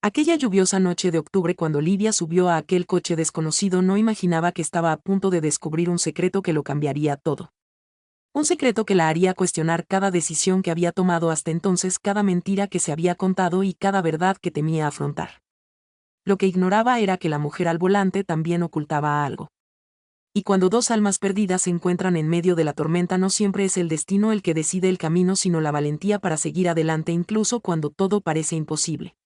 Aquella lluviosa noche de octubre cuando Livia subió a aquel coche desconocido no imaginaba que estaba a punto de descubrir un secreto que lo cambiaría todo. Un secreto que la haría cuestionar cada decisión que había tomado hasta entonces, cada mentira que se había contado y cada verdad que temía afrontar. Lo que ignoraba era que la mujer al volante también ocultaba algo. Y cuando dos almas perdidas se encuentran en medio de la tormenta, no siempre es el destino el que decide el camino, sino la valentía para seguir adelante incluso cuando todo parece imposible.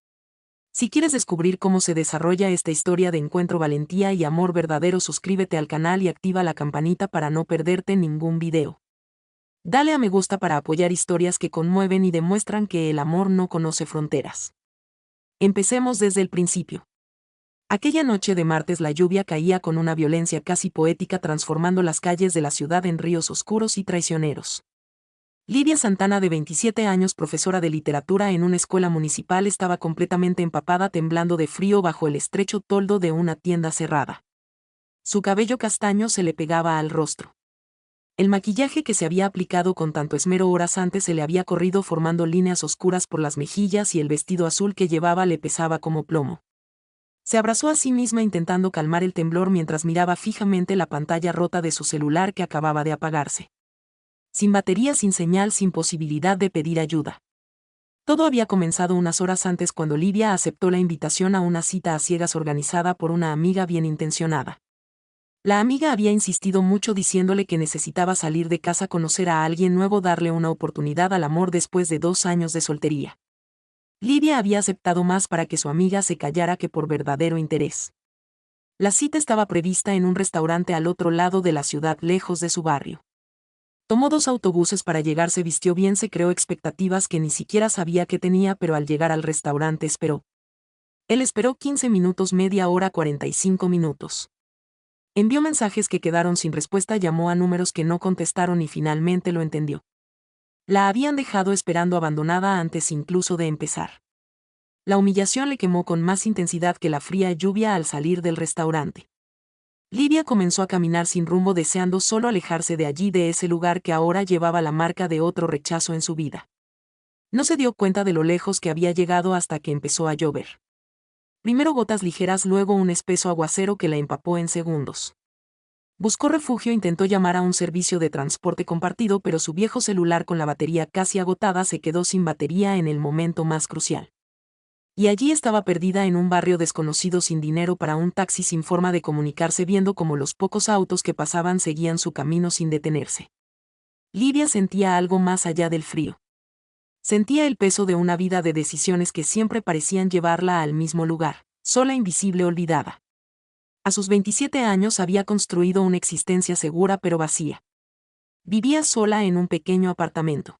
Si quieres descubrir cómo se desarrolla esta historia de encuentro, valentía y amor verdadero, suscríbete al canal y activa la campanita para no perderte ningún video. Dale a me gusta para apoyar historias que conmueven y demuestran que el amor no conoce fronteras. Empecemos desde el principio. Aquella noche de martes la lluvia caía con una violencia casi poética, transformando las calles de la ciudad en ríos oscuros y traicioneros. Livia Santana, de 27 años, profesora de literatura en una escuela municipal, estaba completamente empapada, temblando de frío bajo el estrecho toldo de una tienda cerrada. Su cabello castaño se le pegaba al rostro. El maquillaje que se había aplicado con tanto esmero horas antes se le había corrido, formando líneas oscuras por las mejillas, y el vestido azul que llevaba le pesaba como plomo. Se abrazó a sí misma intentando calmar el temblor mientras miraba fijamente la pantalla rota de su celular que acababa de apagarse. Sin batería, sin señal, sin posibilidad de pedir ayuda. Todo había comenzado unas horas antes, cuando Livia aceptó la invitación a una cita a ciegas organizada por una amiga bien intencionada. La amiga había insistido mucho, diciéndole que necesitaba salir de casa, conocer a alguien nuevo, darle una oportunidad al amor después de 2 años de soltería. Livia había aceptado más para que su amiga se callara que por verdadero interés. La cita estaba prevista en un restaurante al otro lado de la ciudad, lejos de su barrio. Tomó 2 autobuses para llegar, se vistió bien, se creó expectativas que ni siquiera sabía que tenía, pero al llegar al restaurante esperó. Él esperó 15 minutos, media hora, 45 minutos. Envió mensajes que quedaron sin respuesta, llamó a números que no contestaron y finalmente lo entendió. La habían dejado esperando, abandonada antes incluso de empezar. La humillación le quemó con más intensidad que la fría lluvia al salir del restaurante. Livia comenzó a caminar sin rumbo, deseando solo alejarse de allí, de ese lugar que ahora llevaba la marca de otro rechazo en su vida. No se dio cuenta de lo lejos que había llegado hasta que empezó a llover. Primero gotas ligeras, luego un espeso aguacero que la empapó en segundos. Buscó refugio, intentó llamar a un servicio de transporte compartido, pero su viejo celular, con la batería casi agotada, se quedó sin batería en el momento más crucial. Y allí estaba, perdida en un barrio desconocido, sin dinero para un taxi, sin forma de comunicarse, viendo cómo los pocos autos que pasaban seguían su camino sin detenerse. Livia sentía algo más allá del frío. Sentía el peso de una vida de decisiones que siempre parecían llevarla al mismo lugar, sola, invisible, olvidada. A sus 27 años había construido una existencia segura pero vacía. Vivía sola en un pequeño apartamento.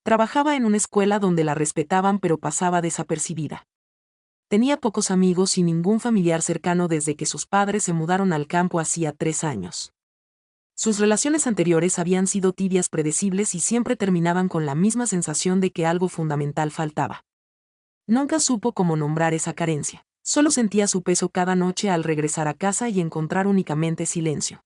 Trabajaba en una escuela donde la respetaban, pero pasaba desapercibida. Tenía pocos amigos y ningún familiar cercano desde que sus padres se mudaron al campo hacía 3 años. Sus relaciones anteriores habían sido tibias, predecibles y siempre terminaban con la misma sensación de que algo fundamental faltaba. Nunca supo cómo nombrar esa carencia. Solo sentía su peso cada noche al regresar a casa y encontrar únicamente silencio.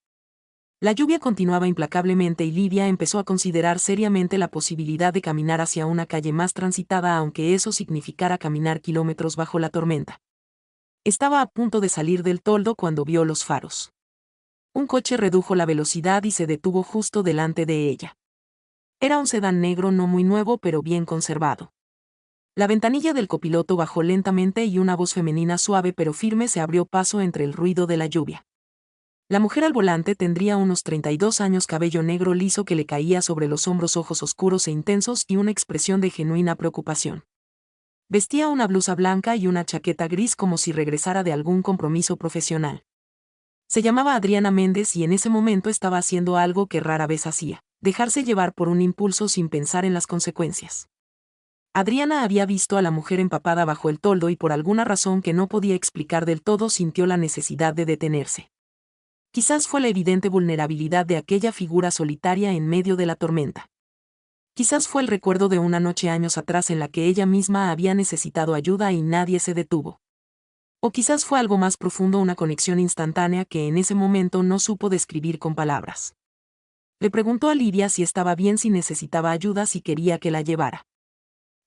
La lluvia continuaba implacablemente y Livia empezó a considerar seriamente la posibilidad de caminar hacia una calle más transitada, aunque eso significara caminar kilómetros bajo la tormenta. Estaba a punto de salir del toldo cuando vio los faros. Un coche redujo la velocidad y se detuvo justo delante de ella. Era un sedán negro, no muy nuevo pero bien conservado. La ventanilla del copiloto bajó lentamente y una voz femenina suave pero firme se abrió paso entre el ruido de la lluvia. La mujer al volante tendría unos 32 años, cabello negro liso que le caía sobre los hombros, ojos oscuros e intensos y una expresión de genuina preocupación. Vestía una blusa blanca y una chaqueta gris, como si regresara de algún compromiso profesional. Se llamaba Adriana Méndez y en ese momento estaba haciendo algo que rara vez hacía: dejarse llevar por un impulso sin pensar en las consecuencias. Adriana había visto a la mujer empapada bajo el toldo y por alguna razón que no podía explicar del todo sintió la necesidad de detenerse. Quizás fue la evidente vulnerabilidad de aquella figura solitaria en medio de la tormenta. Quizás fue el recuerdo de una noche años atrás en la que ella misma había necesitado ayuda y nadie se detuvo. O quizás fue algo más profundo, una conexión instantánea que en ese momento no supo describir con palabras. Le preguntó a Livia si estaba bien, si necesitaba ayuda, si quería que la llevara.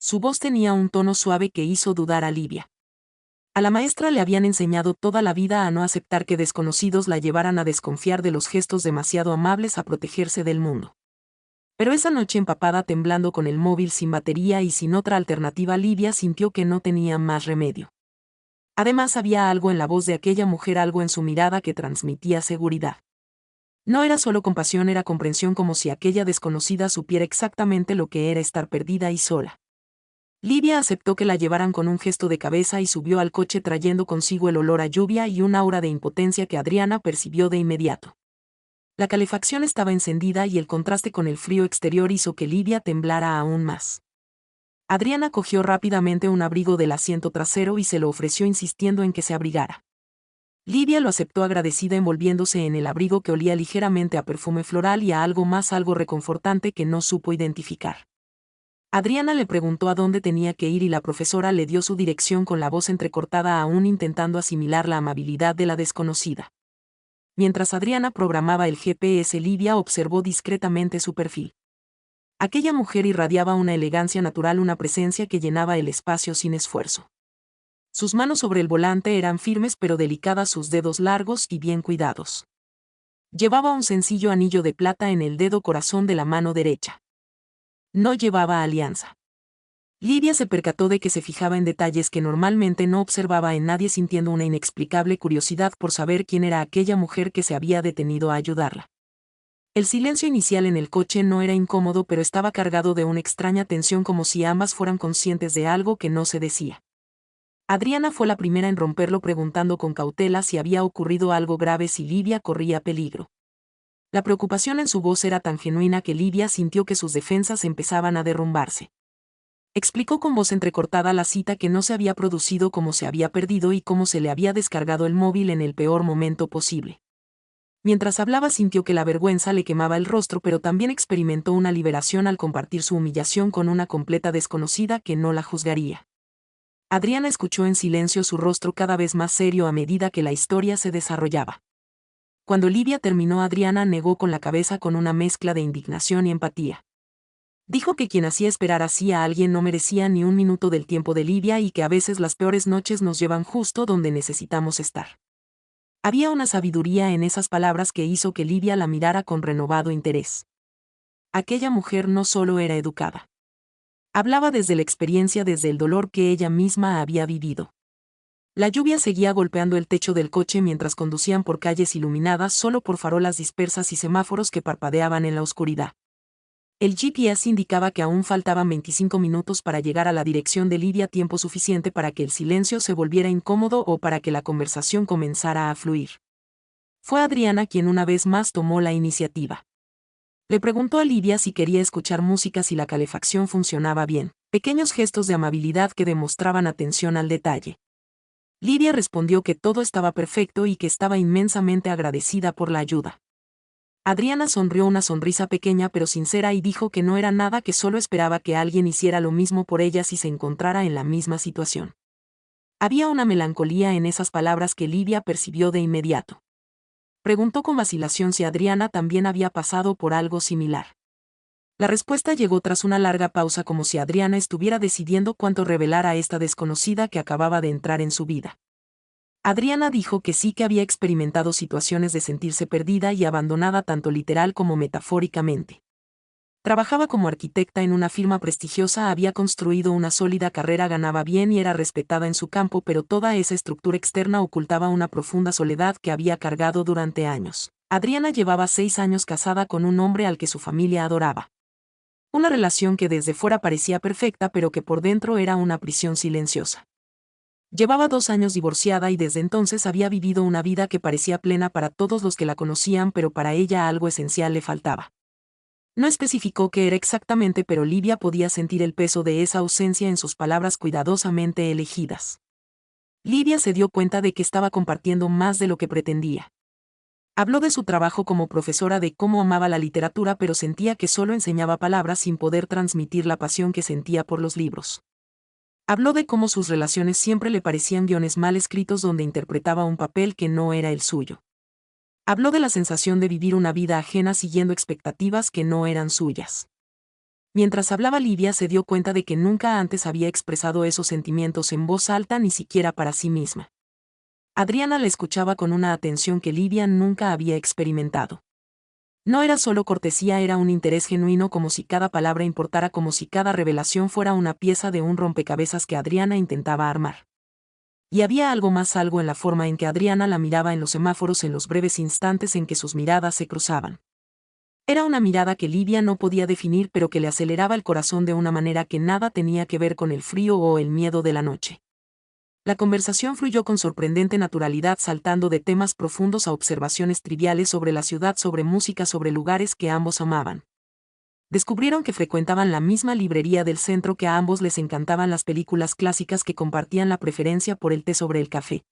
Su voz tenía un tono suave que hizo dudar a Livia. A la maestra le habían enseñado toda la vida a no aceptar que desconocidos la llevaran a desconfiar de los gestos demasiado amables a protegerse del mundo. Pero esa noche, empapada, temblando, con el móvil sin batería y sin otra alternativa, Livia sintió que no tenía más remedio. Además, había algo en la voz de aquella mujer, algo en su mirada que transmitía seguridad. No era solo compasión, era comprensión, como si aquella desconocida supiera exactamente lo que era estar perdida y sola. Livia aceptó que la llevaran con un gesto de cabeza y subió al coche, trayendo consigo el olor a lluvia y un aura de impotencia que Adriana percibió de inmediato. La calefacción estaba encendida y el contraste con el frío exterior hizo que Livia temblara aún más. Adriana cogió rápidamente un abrigo del asiento trasero y se lo ofreció, insistiendo en que se abrigara. Livia lo aceptó agradecida, envolviéndose en el abrigo que olía ligeramente a perfume floral y a algo más, algo reconfortante que no supo identificar. Adriana le preguntó a dónde tenía que ir y la profesora le dio su dirección con la voz entrecortada, aún intentando asimilar la amabilidad de la desconocida. Mientras Adriana programaba el GPS, Livia observó discretamente su perfil. Aquella mujer irradiaba una elegancia natural, una presencia que llenaba el espacio sin esfuerzo. Sus manos sobre el volante eran firmes pero delicadas, sus dedos largos y bien cuidados. Llevaba un sencillo anillo de plata en el dedo corazón de la mano derecha. No llevaba alianza. Livia se percató de que se fijaba en detalles que normalmente no observaba en nadie, sintiendo una inexplicable curiosidad por saber quién era aquella mujer que se había detenido a ayudarla. El silencio inicial en el coche no era incómodo, pero estaba cargado de una extraña tensión, como si ambas fueran conscientes de algo que no se decía. Adriana fue la primera en romperlo, preguntando con cautela si había ocurrido algo grave, si Livia corría peligro. La preocupación en su voz era tan genuina que Livia sintió que sus defensas empezaban a derrumbarse. Explicó con voz entrecortada la cita que no se había producido, cómo se había perdido y cómo se le había descargado el móvil en el peor momento posible. Mientras hablaba sintió que la vergüenza le quemaba el rostro, pero también experimentó una liberación al compartir su humillación con una completa desconocida que no la juzgaría. Adriana escuchó en silencio, su rostro cada vez más serio a medida que la historia se desarrollaba. Cuando Livia terminó, Adriana negó con la cabeza, con una mezcla de indignación y empatía. Dijo que quien hacía esperar así a alguien no merecía ni un minuto del tiempo de Livia y que a veces las peores noches nos llevan justo donde necesitamos estar. Había una sabiduría en esas palabras que hizo que Livia la mirara con renovado interés. Aquella mujer no solo era educada. Hablaba desde la experiencia, desde el dolor que ella misma había vivido. La lluvia seguía golpeando el techo del coche mientras conducían por calles iluminadas solo por farolas dispersas y semáforos que parpadeaban en la oscuridad. El GPS indicaba que aún faltaban 25 minutos para llegar a la dirección de Livia, tiempo suficiente para que el silencio se volviera incómodo o para que la conversación comenzara a fluir. Fue Adriana quien una vez más tomó la iniciativa. Le preguntó a Livia si quería escuchar música, si la calefacción funcionaba bien, pequeños gestos de amabilidad que demostraban atención al detalle. Livia respondió que todo estaba perfecto y que estaba inmensamente agradecida por la ayuda. Adriana sonrió, una sonrisa pequeña pero sincera, y dijo que no era nada, que solo esperaba que alguien hiciera lo mismo por ella si se encontrara en la misma situación. Había una melancolía en esas palabras que Livia percibió de inmediato. Preguntó con vacilación si Adriana también había pasado por algo similar. La respuesta llegó tras una larga pausa, como si Adriana estuviera decidiendo cuánto revelar a esta desconocida que acababa de entrar en su vida. Adriana dijo que sí, que había experimentado situaciones de sentirse perdida y abandonada, tanto literal como metafóricamente. Trabajaba como arquitecta en una firma prestigiosa, había construido una sólida carrera, ganaba bien y era respetada en su campo, pero toda esa estructura externa ocultaba una profunda soledad que había cargado durante años. Adriana llevaba 6 años casada con un hombre al que su familia adoraba. Una relación que desde fuera parecía perfecta, pero que por dentro era una prisión silenciosa. Llevaba 2 años divorciada y desde entonces había vivido una vida que parecía plena para todos los que la conocían, pero para ella algo esencial le faltaba. No especificó qué era exactamente, pero Livia podía sentir el peso de esa ausencia en sus palabras cuidadosamente elegidas. Livia se dio cuenta de que estaba compartiendo más de lo que pretendía. Habló de su trabajo como profesora, de cómo amaba la literatura, pero sentía que solo enseñaba palabras sin poder transmitir la pasión que sentía por los libros. Habló de cómo sus relaciones siempre le parecían guiones mal escritos donde interpretaba un papel que no era el suyo. Habló de la sensación de vivir una vida ajena siguiendo expectativas que no eran suyas. Mientras hablaba Livia se dio cuenta de que nunca antes había expresado esos sentimientos en voz alta ni siquiera para sí misma. Adriana la escuchaba con una atención que Livia nunca había experimentado. No era solo cortesía, era un interés genuino, como si cada palabra importara, como si cada revelación fuera una pieza de un rompecabezas que Adriana intentaba armar. Y había algo más, algo en la forma en que Adriana la miraba en los semáforos, en los breves instantes en que sus miradas se cruzaban. Era una mirada que Livia no podía definir, pero que le aceleraba el corazón de una manera que nada tenía que ver con el frío o el miedo de la noche. La conversación fluyó con sorprendente naturalidad, saltando de temas profundos a observaciones triviales sobre la ciudad, sobre música, sobre lugares que ambos amaban. Descubrieron que frecuentaban la misma librería del centro, que a ambos les encantaban las películas clásicas, que compartían la preferencia por el té sobre el café.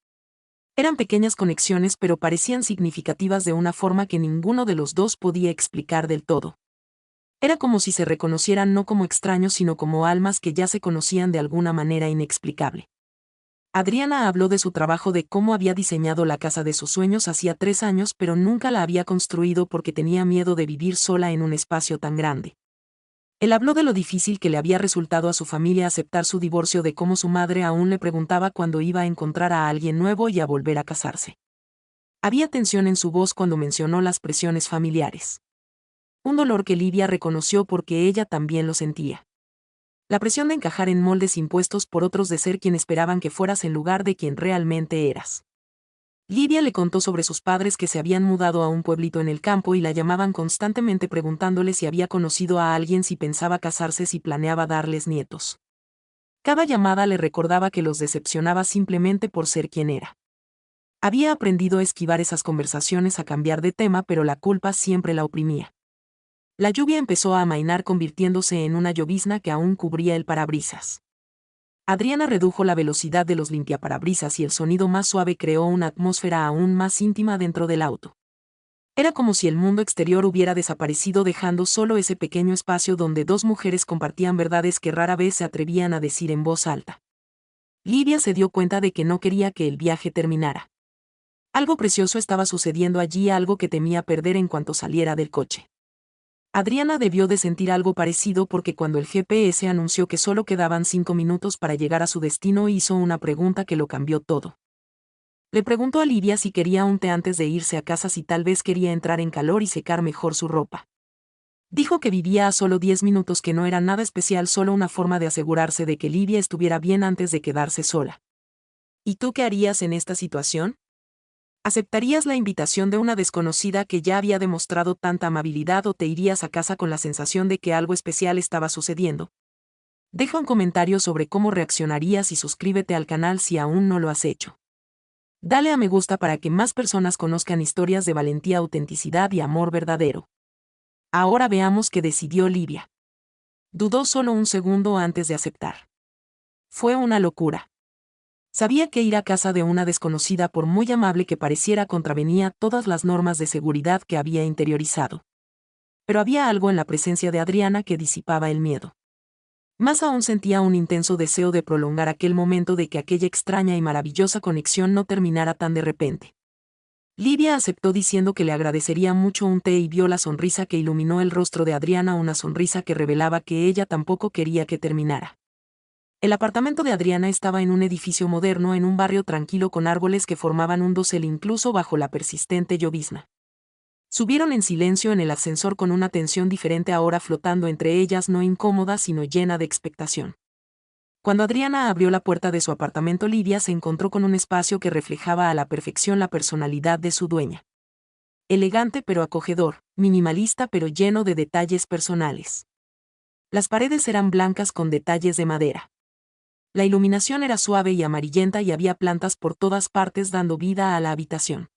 Eran pequeñas conexiones, pero parecían significativas de una forma que ninguno de los dos podía explicar del todo. Era como si se reconocieran no como extraños, sino como almas que ya se conocían de alguna manera inexplicable. Adriana habló de su trabajo, de cómo había diseñado la casa de sus sueños hacía 3 años, pero nunca la había construido porque tenía miedo de vivir sola en un espacio tan grande. Él habló de lo difícil que le había resultado a su familia aceptar su divorcio, de cómo su madre aún le preguntaba cuándo iba a encontrar a alguien nuevo y a volver a casarse. Había tensión en su voz cuando mencionó las presiones familiares. Un dolor que Livia reconoció porque ella también lo sentía. La presión de encajar en moldes impuestos por otros, de ser quien esperaban que fueras en lugar de quien realmente eras. Livia le contó sobre sus padres, que se habían mudado a un pueblito en el campo y la llamaban constantemente preguntándole si había conocido a alguien, si pensaba casarse, si planeaba darles nietos. Cada llamada le recordaba que los decepcionaba simplemente por ser quien era. Había aprendido a esquivar esas conversaciones, a cambiar de tema, pero la culpa siempre la oprimía. La lluvia empezó a amainar, convirtiéndose en una llovizna que aún cubría el parabrisas. Adriana redujo la velocidad de los limpiaparabrisas y el sonido más suave creó una atmósfera aún más íntima dentro del auto. Era como si el mundo exterior hubiera desaparecido, dejando solo ese pequeño espacio donde dos mujeres compartían verdades que rara vez se atrevían a decir en voz alta. Livia se dio cuenta de que no quería que el viaje terminara. Algo precioso estaba sucediendo allí, algo que temía perder en cuanto saliera del coche. Adriana debió de sentir algo parecido, porque cuando el GPS anunció que solo quedaban 5 minutos para llegar a su destino, hizo una pregunta que lo cambió todo. Le preguntó a Livia si quería un té antes de irse a casa, si tal vez quería entrar en calor y secar mejor su ropa. Dijo que vivía a solo 10 minutos, que no era nada especial, solo una forma de asegurarse de que Livia estuviera bien antes de quedarse sola. ¿Y tú qué harías en esta situación? ¿Aceptarías la invitación de una desconocida que ya había demostrado tanta amabilidad, o te irías a casa con la sensación de que algo especial estaba sucediendo? Deja un comentario sobre cómo reaccionarías y suscríbete al canal si aún no lo has hecho. Dale a me gusta para que más personas conozcan historias de valentía, autenticidad y amor verdadero. Ahora veamos qué decidió Livia. Dudó solo un segundo antes de aceptar. Fue una locura. Sabía que ir a casa de una desconocida, por muy amable que pareciera, contravenía todas las normas de seguridad que había interiorizado. Pero había algo en la presencia de Adriana que disipaba el miedo. Más aún, sentía un intenso deseo de prolongar aquel momento, de que aquella extraña y maravillosa conexión no terminara tan de repente. Livia aceptó diciendo que le agradecería mucho un té, y vio la sonrisa que iluminó el rostro de Adriana, una sonrisa que revelaba que ella tampoco quería que terminara. El apartamento de Adriana estaba en un edificio moderno, en un barrio tranquilo, con árboles que formaban un dosel incluso bajo la persistente llovizna. Subieron en silencio en el ascensor, con una tensión diferente ahora flotando entre ellas, no incómoda sino llena de expectación. Cuando Adriana abrió la puerta de su apartamento, Livia se encontró con un espacio que reflejaba a la perfección la personalidad de su dueña. Elegante pero acogedor, minimalista pero lleno de detalles personales. Las paredes eran blancas con detalles de madera. La iluminación era suave y amarillenta, y había plantas por todas partes dando vida a la habitación.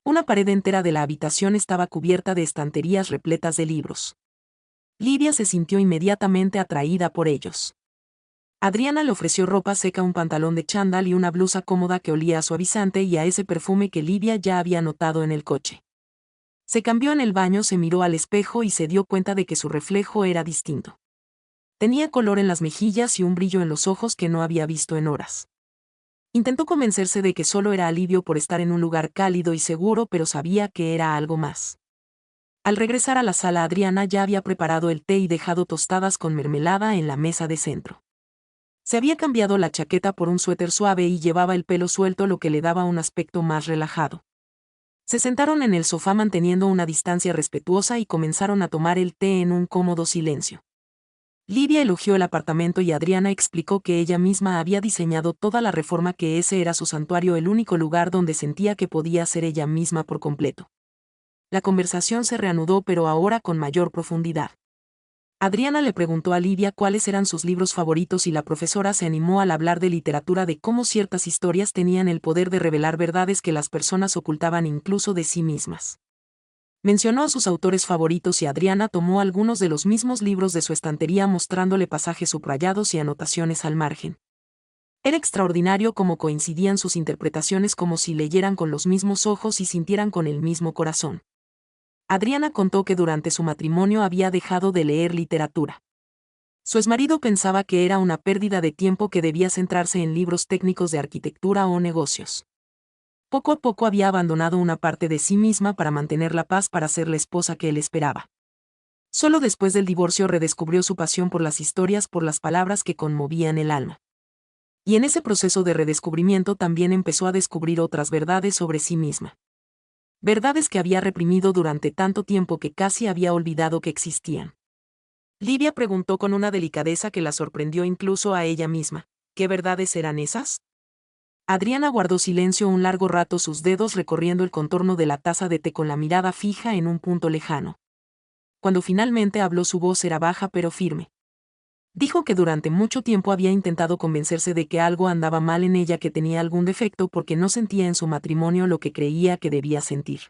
Una pared entera de la habitación estaba cubierta de estanterías repletas de libros. Livia se sintió inmediatamente atraída por ellos. Adriana le ofreció ropa seca, un pantalón de chándal y una blusa cómoda que olía a suavizante y a ese perfume que Livia ya había notado en el coche. Se cambió en el baño, se miró al espejo y se dio cuenta de que su reflejo era distinto. Tenía color en las mejillas y un brillo en los ojos que no había visto en horas. Intentó convencerse de que solo era alivio por estar en un lugar cálido y seguro, pero sabía que era algo más. Al regresar a la sala, Adriana ya había preparado el té y dejado tostadas con mermelada en la mesa de centro. Se había cambiado la chaqueta por un suéter suave y llevaba el pelo suelto, lo que le daba un aspecto más relajado. Se sentaron en el sofá manteniendo una distancia respetuosa y comenzaron a tomar el té en un cómodo silencio. Livia elogió el apartamento y Adriana explicó que ella misma había diseñado toda la reforma, que ese era su santuario, el único lugar donde sentía que podía ser ella misma por completo. La conversación se reanudó, pero ahora con mayor profundidad. Adriana le preguntó a Livia cuáles eran sus libros favoritos y la profesora se animó al hablar de literatura, de cómo ciertas historias tenían el poder de revelar verdades que las personas ocultaban incluso de sí mismas. Mencionó a sus autores favoritos y Adriana tomó algunos de los mismos libros de su estantería, mostrándole pasajes subrayados y anotaciones al margen. Era extraordinario cómo coincidían sus interpretaciones, como si leyeran con los mismos ojos y sintieran con el mismo corazón. Adriana contó que durante su matrimonio había dejado de leer literatura. Su exmarido pensaba que era una pérdida de tiempo, que debía centrarse en libros técnicos de arquitectura o negocios. Poco a poco había abandonado una parte de sí misma para mantener la paz, para ser la esposa que él esperaba. Solo después del divorcio redescubrió su pasión por las historias, por las palabras que conmovían el alma. Y en ese proceso de redescubrimiento también empezó a descubrir otras verdades sobre sí misma. Verdades que había reprimido durante tanto tiempo que casi había olvidado que existían. Livia preguntó con una delicadeza que la sorprendió incluso a ella misma: ¿qué verdades eran esas? Adriana guardó silencio un largo rato, sus dedos recorriendo el contorno de la taza de té con la mirada fija en un punto lejano. Cuando finalmente habló, su voz era baja pero firme. Dijo que durante mucho tiempo había intentado convencerse de que algo andaba mal en ella, que tenía algún defecto, porque no sentía en su matrimonio lo que creía que debía sentir.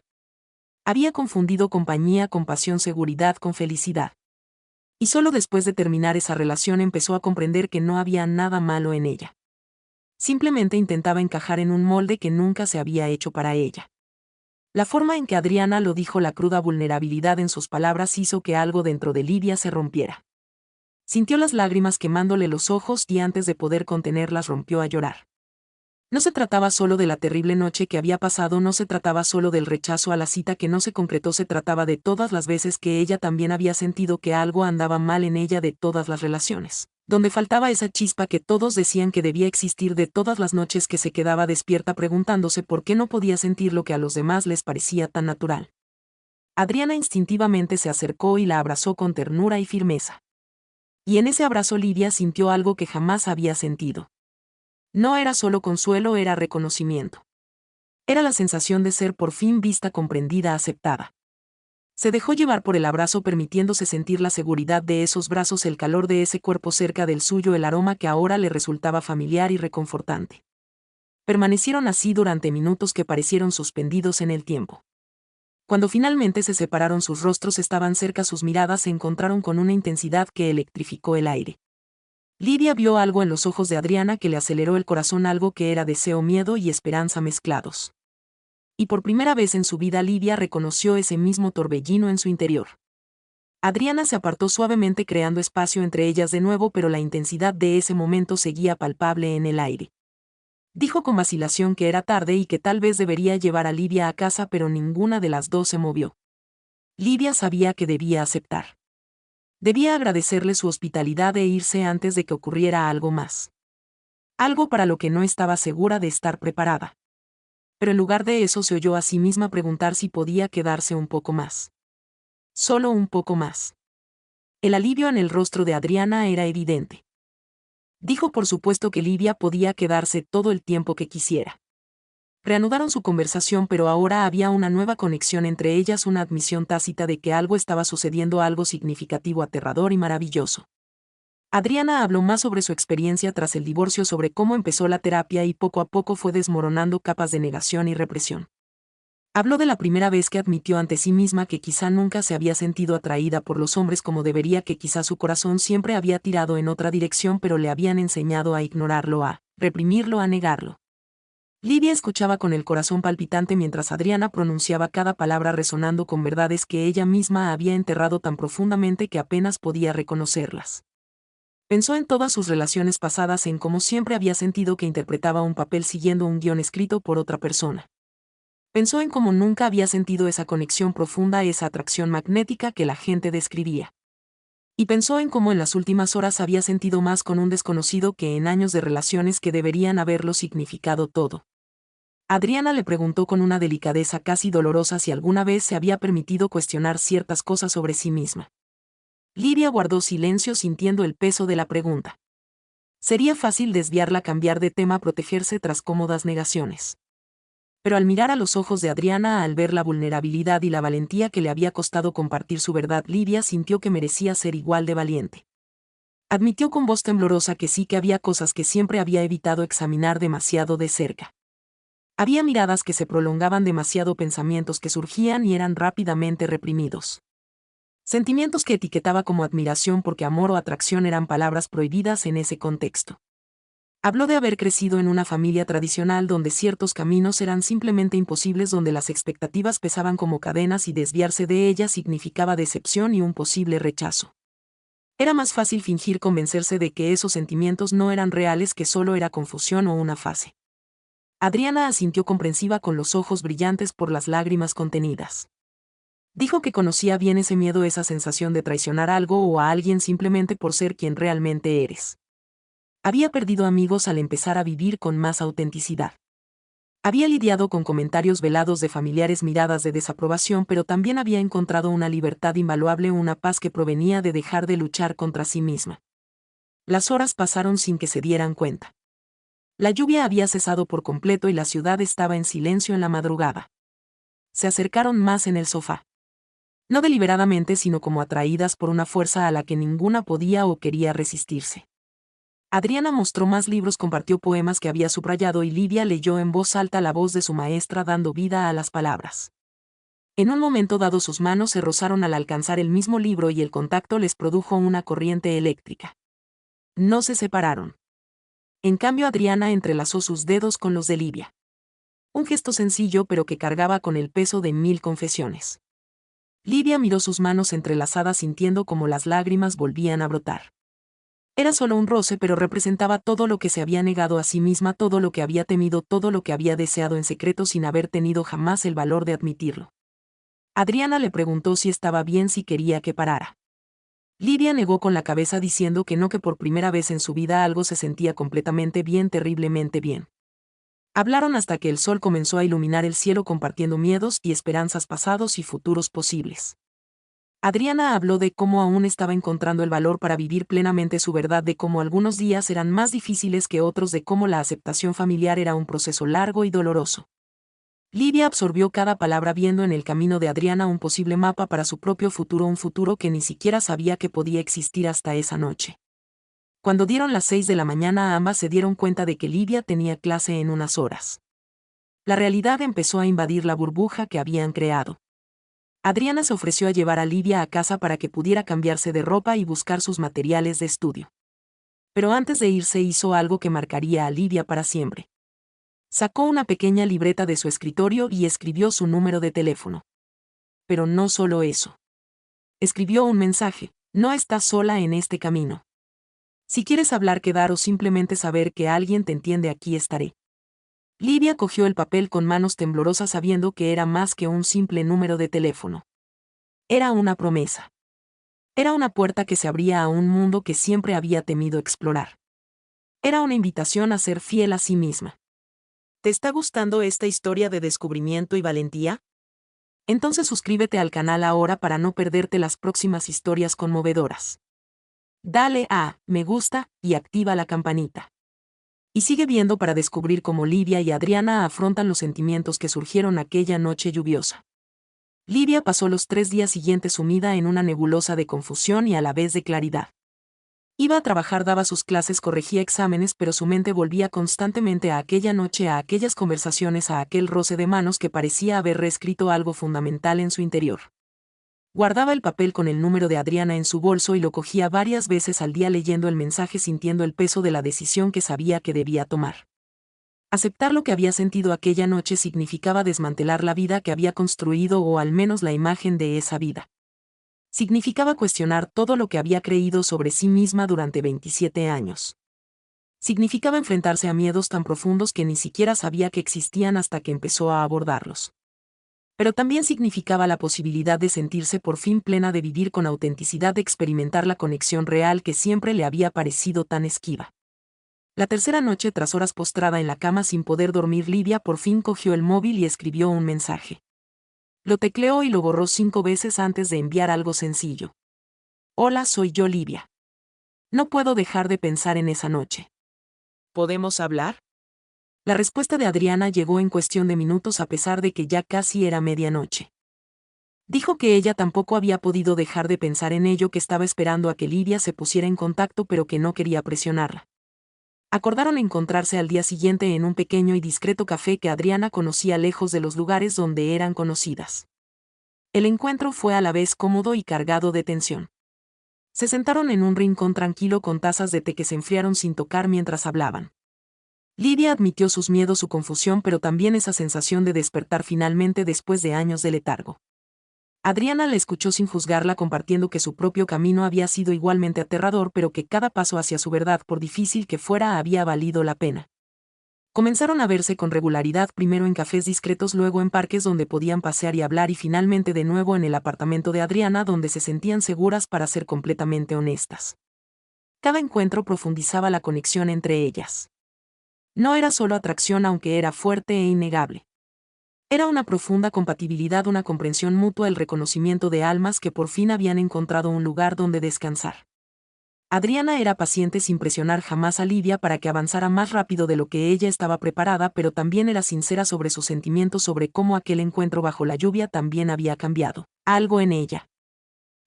Había confundido compañía con pasión, seguridad con felicidad. Y solo después de terminar esa relación empezó a comprender que no había nada malo en ella. Simplemente intentaba encajar en un molde que nunca se había hecho para ella. La forma en que Adriana lo dijo, la cruda vulnerabilidad en sus palabras, hizo que algo dentro de Livia se rompiera. Sintió las lágrimas quemándole los ojos y antes de poder contenerlas rompió a llorar. No se trataba solo de la terrible noche que había pasado, no se trataba solo del rechazo a la cita que no se concretó, se trataba de todas las veces que ella también había sentido que algo andaba mal en ella, de todas las relaciones donde faltaba esa chispa que todos decían que debía existir, de todas las noches que se quedaba despierta preguntándose por qué no podía sentir lo que a los demás les parecía tan natural. Adriana instintivamente se acercó y la abrazó con ternura y firmeza. Y en ese abrazo Livia sintió algo que jamás había sentido. No era solo consuelo, era reconocimiento. Era la sensación de ser por fin vista, comprendida, aceptada. Se dejó llevar por el abrazo, permitiéndose sentir la seguridad de esos brazos, el calor de ese cuerpo cerca del suyo, el aroma que ahora le resultaba familiar y reconfortante. Permanecieron así durante minutos que parecieron suspendidos en el tiempo. Cuando finalmente se separaron, sus rostros estaban cerca, sus miradas se encontraron con una intensidad que electrificó el aire. Livia vio algo en los ojos de Adriana que le aceleró el corazón, algo que era deseo, miedo y esperanza mezclados. Y por primera vez en su vida Livia reconoció ese mismo torbellino en su interior. Adriana se apartó suavemente, creando espacio entre ellas de nuevo, pero la intensidad de ese momento seguía palpable en el aire. Dijo con vacilación que era tarde y que tal vez debería llevar a Livia a casa, pero ninguna de las dos se movió. Livia sabía que debía aceptar. Debía agradecerle su hospitalidad e irse antes de que ocurriera algo más. Algo para lo que no estaba segura de estar preparada. Pero en lugar de eso se oyó a sí misma preguntar si podía quedarse un poco más. Solo un poco más. El alivio en el rostro de Adriana era evidente. Dijo por supuesto que Livia podía quedarse todo el tiempo que quisiera. Reanudaron su conversación, pero ahora había una nueva conexión entre ellas, una admisión tácita de que algo estaba sucediendo, algo significativo, aterrador y maravilloso. Adriana habló más sobre su experiencia tras el divorcio, sobre cómo empezó la terapia y poco a poco fue desmoronando capas de negación y represión. Habló de la primera vez que admitió ante sí misma que quizá nunca se había sentido atraída por los hombres como debería, que quizá su corazón siempre había tirado en otra dirección, pero le habían enseñado a ignorarlo, a reprimirlo, a negarlo. Livia escuchaba con el corazón palpitante mientras Adriana pronunciaba cada palabra, resonando con verdades que ella misma había enterrado tan profundamente que apenas podía reconocerlas. Pensó en todas sus relaciones pasadas, en cómo siempre había sentido que interpretaba un papel siguiendo un guión escrito por otra persona. Pensó en cómo nunca había sentido esa conexión profunda, esa atracción magnética que la gente describía. Y pensó en cómo en las últimas horas había sentido más con un desconocido que en años de relaciones que deberían haberlo significado todo. Adriana le preguntó con una delicadeza casi dolorosa si alguna vez se había permitido cuestionar ciertas cosas sobre sí misma. Lidia guardó silencio sintiendo el peso de la pregunta. Sería fácil desviarla, cambiar de tema, protegerse tras cómodas negaciones. Pero al mirar a los ojos de Adriana, al ver la vulnerabilidad y la valentía que le había costado compartir su verdad, Lidia sintió que merecía ser igual de valiente. Admitió con voz temblorosa que sí, que había cosas que siempre había evitado examinar demasiado de cerca. Había miradas que se prolongaban demasiado, pensamientos que surgían y eran rápidamente reprimidos. Sentimientos que etiquetaba como admiración, porque amor o atracción eran palabras prohibidas en ese contexto. Habló de haber crecido en una familia tradicional donde ciertos caminos eran simplemente imposibles, donde las expectativas pesaban como cadenas y desviarse de ellas significaba decepción y un posible rechazo. Era más fácil fingir, convencerse de que esos sentimientos no eran reales, que solo era confusión o una fase. Adriana asintió comprensiva, con los ojos brillantes por las lágrimas contenidas. Dijo que conocía bien ese miedo, esa sensación de traicionar algo o a alguien simplemente por ser quien realmente eres. Había perdido amigos al empezar a vivir con más autenticidad. Había lidiado con comentarios velados de familiares, miradas de desaprobación, pero también había encontrado una libertad invaluable, una paz que provenía de dejar de luchar contra sí misma. Las horas pasaron sin que se dieran cuenta. La lluvia había cesado por completo y la ciudad estaba en silencio en la madrugada. Se acercaron más en el sofá. No deliberadamente, sino como atraídas por una fuerza a la que ninguna podía o quería resistirse. Adriana mostró más libros, compartió poemas que había subrayado y Lidia leyó en voz alta la voz de su maestra, dando vida a las palabras. En un momento dado sus manos se rozaron al alcanzar el mismo libro y el contacto les produjo una corriente eléctrica. No se separaron. En cambio, Adriana entrelazó sus dedos con los de Lidia. Un gesto sencillo, pero que cargaba con el peso de 1000 confesiones. Lidia miró sus manos entrelazadas, sintiendo como las lágrimas volvían a brotar. Era solo un roce, pero representaba todo lo que se había negado a sí misma, todo lo que había temido, todo lo que había deseado en secreto sin haber tenido jamás el valor de admitirlo. Adriana le preguntó si estaba bien, si quería que parara. Lidia negó con la cabeza, diciendo que no, que por primera vez en su vida algo se sentía completamente bien, terriblemente bien. Hablaron hasta que el sol comenzó a iluminar el cielo, compartiendo miedos y esperanzas, pasados y futuros posibles. Adriana habló de cómo aún estaba encontrando el valor para vivir plenamente su verdad, de cómo algunos días eran más difíciles que otros, de cómo la aceptación familiar era un proceso largo y doloroso. Lidia absorbió cada palabra, viendo en el camino de Adriana un posible mapa para su propio futuro, un futuro que ni siquiera sabía que podía existir hasta esa noche. Cuando dieron las 6 de la mañana, ambas se dieron cuenta de que Lidia tenía clase en unas horas. La realidad empezó a invadir la burbuja que habían creado. Adriana se ofreció a llevar a Lidia a casa para que pudiera cambiarse de ropa y buscar sus materiales de estudio. Pero antes de irse hizo algo que marcaría a Lidia para siempre. Sacó una pequeña libreta de su escritorio y escribió su número de teléfono. Pero no solo eso. Escribió un mensaje: no estás sola en este camino. Si quieres hablar, quedar o simplemente saber que alguien te entiende, aquí estaré. Lidia cogió el papel con manos temblorosas, sabiendo que era más que un simple número de teléfono. Era una promesa. Era una puerta que se abría a un mundo que siempre había temido explorar. Era una invitación a ser fiel a sí misma. ¿Te está gustando esta historia de descubrimiento y valentía? Entonces suscríbete al canal ahora para no perderte las próximas historias conmovedoras. Dale a me gusta y activa la campanita. Y sigue viendo para descubrir cómo Lidia y Adriana afrontan los sentimientos que surgieron aquella noche lluviosa. Lidia pasó los 3 días siguientes sumida en una nebulosa de confusión y a la vez de claridad. Iba a trabajar, daba sus clases, corregía exámenes, pero su mente volvía constantemente a aquella noche, a aquellas conversaciones, a aquel roce de manos que parecía haber reescrito algo fundamental en su interior. Guardaba el papel con el número de Adriana en su bolso y lo cogía varias veces al día, leyendo el mensaje, sintiendo el peso de la decisión que sabía que debía tomar. Aceptar lo que había sentido aquella noche significaba desmantelar la vida que había construido, o al menos la imagen de esa vida. Significaba cuestionar todo lo que había creído sobre sí misma durante 27 años. Significaba enfrentarse a miedos tan profundos que ni siquiera sabía que existían hasta que empezó a abordarlos. Pero también significaba la posibilidad de sentirse por fin plena, de vivir con autenticidad, de experimentar la conexión real que siempre le había parecido tan esquiva. La tercera noche, tras horas postrada en la cama sin poder dormir, Livia por fin cogió el móvil y escribió un mensaje. Lo tecleó y lo borró 5 veces antes de enviar algo sencillo. Hola, soy yo, Livia. No puedo dejar de pensar en esa noche. ¿Podemos hablar? La respuesta de Adriana llegó en cuestión de minutos, a pesar de que ya casi era medianoche. Dijo que ella tampoco había podido dejar de pensar en ello, que estaba esperando a que Livia se pusiera en contacto, pero que no quería presionarla. Acordaron encontrarse al día siguiente en un pequeño y discreto café que Adriana conocía lejos de los lugares donde eran conocidas. El encuentro fue a la vez cómodo y cargado de tensión. Se sentaron en un rincón tranquilo con tazas de té que se enfriaron sin tocar mientras hablaban. Livia admitió sus miedos, su confusión, pero también esa sensación de despertar finalmente después de años de letargo. Adriana la escuchó sin juzgarla, compartiendo que su propio camino había sido igualmente aterrador, pero que cada paso hacia su verdad, por difícil que fuera, había valido la pena. Comenzaron a verse con regularidad, primero en cafés discretos, luego en parques donde podían pasear y hablar, y finalmente de nuevo en el apartamento de Adriana, donde se sentían seguras para ser completamente honestas. Cada encuentro profundizaba la conexión entre ellas. No era solo atracción, aunque era fuerte e innegable. Era una profunda compatibilidad, una comprensión mutua, el reconocimiento de almas que por fin habían encontrado un lugar donde descansar. Adriana era paciente, sin presionar jamás a Livia para que avanzara más rápido de lo que ella estaba preparada, pero también era sincera sobre sus sentimientos, sobre cómo aquel encuentro bajo la lluvia también había cambiado algo en ella.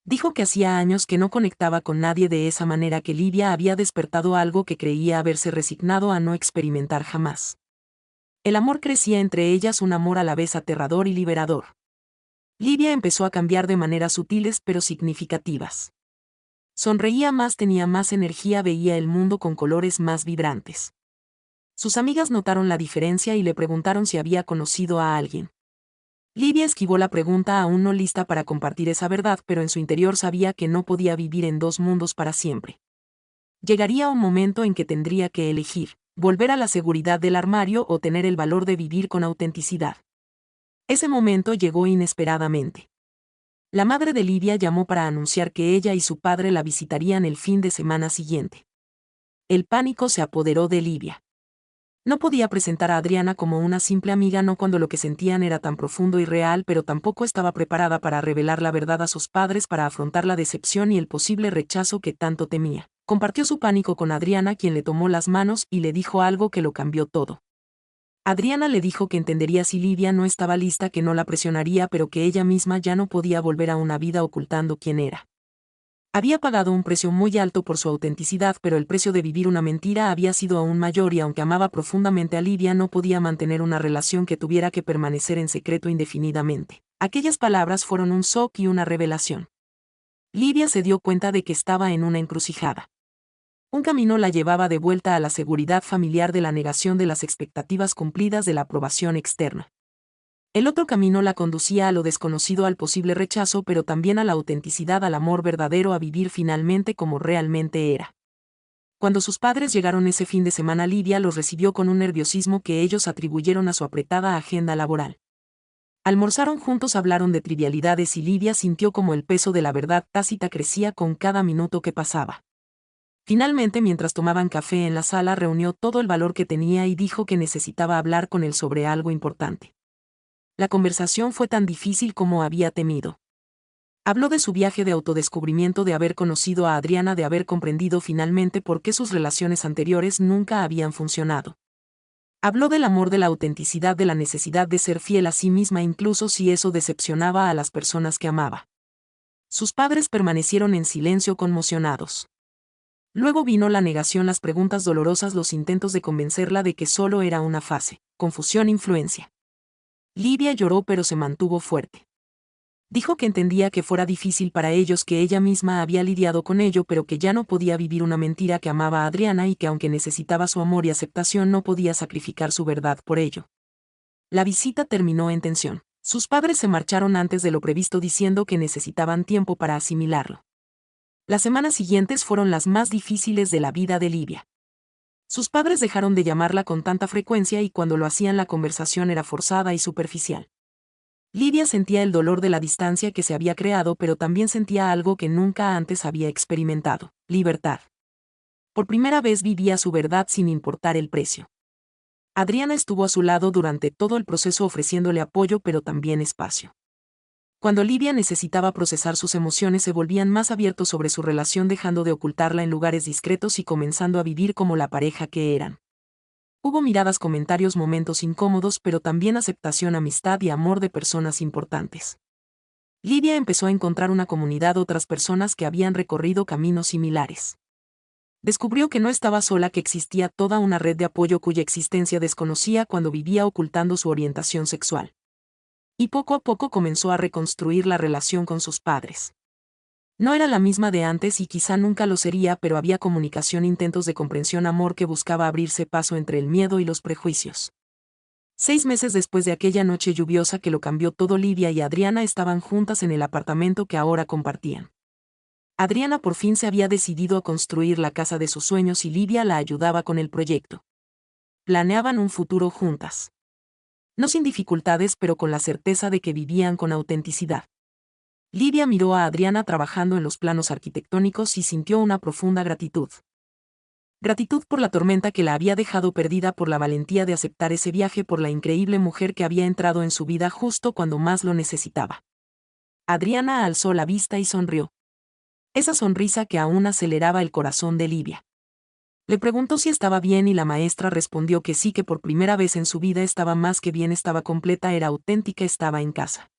Dijo que hacía años que no conectaba con nadie de esa manera, que Livia había despertado algo que creía haberse resignado a no experimentar jamás. El amor crecía entre ellas, un amor a la vez aterrador y liberador. Livia empezó a cambiar de maneras sutiles pero significativas. Sonreía más, tenía más energía, veía el mundo con colores más vibrantes. Sus amigas notaron la diferencia y le preguntaron si había conocido a alguien. Livia esquivó la pregunta, aún no lista para compartir esa verdad, pero en su interior sabía que no podía vivir en dos mundos para siempre. Llegaría un momento en que tendría que elegir: volver a la seguridad del armario o tener el valor de vivir con autenticidad. Ese momento llegó inesperadamente. La madre de Livia llamó para anunciar que ella y su padre la visitarían el fin de semana siguiente. El pánico se apoderó de Livia. No podía presentar a Adriana como una simple amiga, no cuando lo que sentían era tan profundo y real, pero tampoco estaba preparada para revelar la verdad a sus padres, para afrontar la decepción y el posible rechazo que tanto temía. Compartió su pánico con Adriana, quien le tomó las manos y le dijo algo que lo cambió todo. Adriana le dijo que entendería si Livia no estaba lista, que no la presionaría, pero que ella misma ya no podía volver a una vida ocultando quién era. Había pagado un precio muy alto por su autenticidad, pero el precio de vivir una mentira había sido aún mayor, y aunque amaba profundamente a Livia, no podía mantener una relación que tuviera que permanecer en secreto indefinidamente. Aquellas palabras fueron un shock y una revelación. Livia se dio cuenta de que estaba en una encrucijada. Un camino la llevaba de vuelta a la seguridad familiar, de la negación de las expectativas cumplidas, de la aprobación externa. El otro camino la conducía a lo desconocido, al posible rechazo, pero también a la autenticidad, al amor verdadero, a vivir finalmente como realmente era. Cuando sus padres llegaron ese fin de semana, Livia los recibió con un nerviosismo que ellos atribuyeron a su apretada agenda laboral. Almorzaron juntos, hablaron de trivialidades y Livia sintió como el peso de la verdad tácita crecía con cada minuto que pasaba. Finalmente, mientras tomaban café en la sala, reunió todo el valor que tenía y dijo que necesitaba hablar con él sobre algo importante. La conversación fue tan difícil como había temido. Habló de su viaje de autodescubrimiento, de haber conocido a Adriana, de haber comprendido finalmente por qué sus relaciones anteriores nunca habían funcionado. Habló del amor, de la autenticidad, de la necesidad de ser fiel a sí misma, incluso si eso decepcionaba a las personas que amaba. Sus padres permanecieron en silencio, conmocionados. Luego vino la negación, las preguntas dolorosas, los intentos de convencerla de que solo era una fase, confusión, influencia. Livia lloró, pero se mantuvo fuerte. Dijo que entendía que fuera difícil para ellos, que ella misma había lidiado con ello, pero que ya no podía vivir una mentira, que amaba a Adriana y que aunque necesitaba su amor y aceptación no podía sacrificar su verdad por ello. La visita terminó en tensión. Sus padres se marcharon antes de lo previsto, diciendo que necesitaban tiempo para asimilarlo. Las semanas siguientes fueron las más difíciles de la vida de Livia. Sus padres dejaron de llamarla con tanta frecuencia y cuando lo hacían la conversación era forzada y superficial. Livia sentía el dolor de la distancia que se había creado, pero también sentía algo que nunca antes había experimentado: libertad. Por primera vez vivía su verdad sin importar el precio. Adriana estuvo a su lado durante todo el proceso, ofreciéndole apoyo pero también espacio. Cuando Livia necesitaba procesar sus emociones, se volvían más abiertos sobre su relación, dejando de ocultarla en lugares discretos y comenzando a vivir como la pareja que eran. Hubo miradas, comentarios, momentos incómodos, pero también aceptación, amistad y amor de personas importantes. Livia empezó a encontrar una comunidad, otras personas que habían recorrido caminos similares. Descubrió que no estaba sola, que existía toda una red de apoyo cuya existencia desconocía cuando vivía ocultando su orientación sexual. Y poco a poco comenzó a reconstruir la relación con sus padres. No era la misma de antes y quizá nunca lo sería, pero había comunicación, intentos de comprensión, amor que buscaba abrirse paso entre el miedo y los prejuicios. 6 meses después de aquella noche lluviosa que lo cambió todo, Livia y Adriana estaban juntas en el apartamento que ahora compartían. Adriana por fin se había decidido a construir la casa de sus sueños y Livia la ayudaba con el proyecto. Planeaban un futuro juntas. No sin dificultades, pero con la certeza de que vivían con autenticidad. Livia miró a Adriana trabajando en los planos arquitectónicos y sintió una profunda gratitud. Gratitud por la tormenta que la había dejado perdida, por la valentía de aceptar ese viaje, por la increíble mujer que había entrado en su vida justo cuando más lo necesitaba. Adriana alzó la vista y sonrió. Esa sonrisa que aún aceleraba el corazón de Livia. Le preguntó si estaba bien y la maestra respondió que sí, que por primera vez en su vida estaba más que bien, estaba completa, era auténtica, estaba en casa.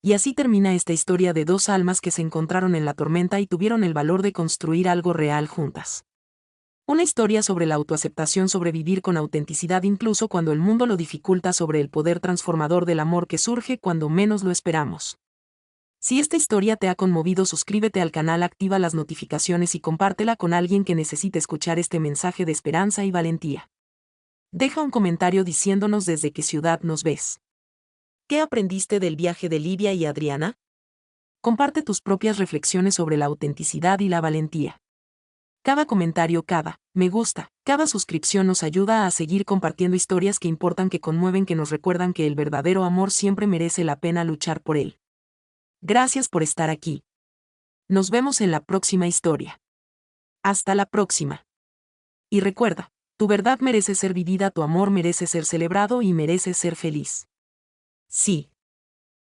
Y así termina esta historia de dos almas que se encontraron en la tormenta y tuvieron el valor de construir algo real juntas. Una historia sobre la autoaceptación, sobre vivir con autenticidad incluso cuando el mundo lo dificulta, sobre el poder transformador del amor que surge cuando menos lo esperamos. Si esta historia te ha conmovido, suscríbete al canal, activa las notificaciones y compártela con alguien que necesite escuchar este mensaje de esperanza y valentía. Deja un comentario diciéndonos desde qué ciudad nos ves. ¿Qué aprendiste del viaje de Livia y Adriana? Comparte tus propias reflexiones sobre la autenticidad y la valentía. Cada comentario, cada me gusta, cada suscripción nos ayuda a seguir compartiendo historias que importan, que conmueven, que nos recuerdan que el verdadero amor siempre merece la pena luchar por él. Gracias por estar aquí. Nos vemos en la próxima historia. Hasta la próxima. Y recuerda, tu verdad merece ser vivida, tu amor merece ser celebrado y mereces ser feliz. Sí.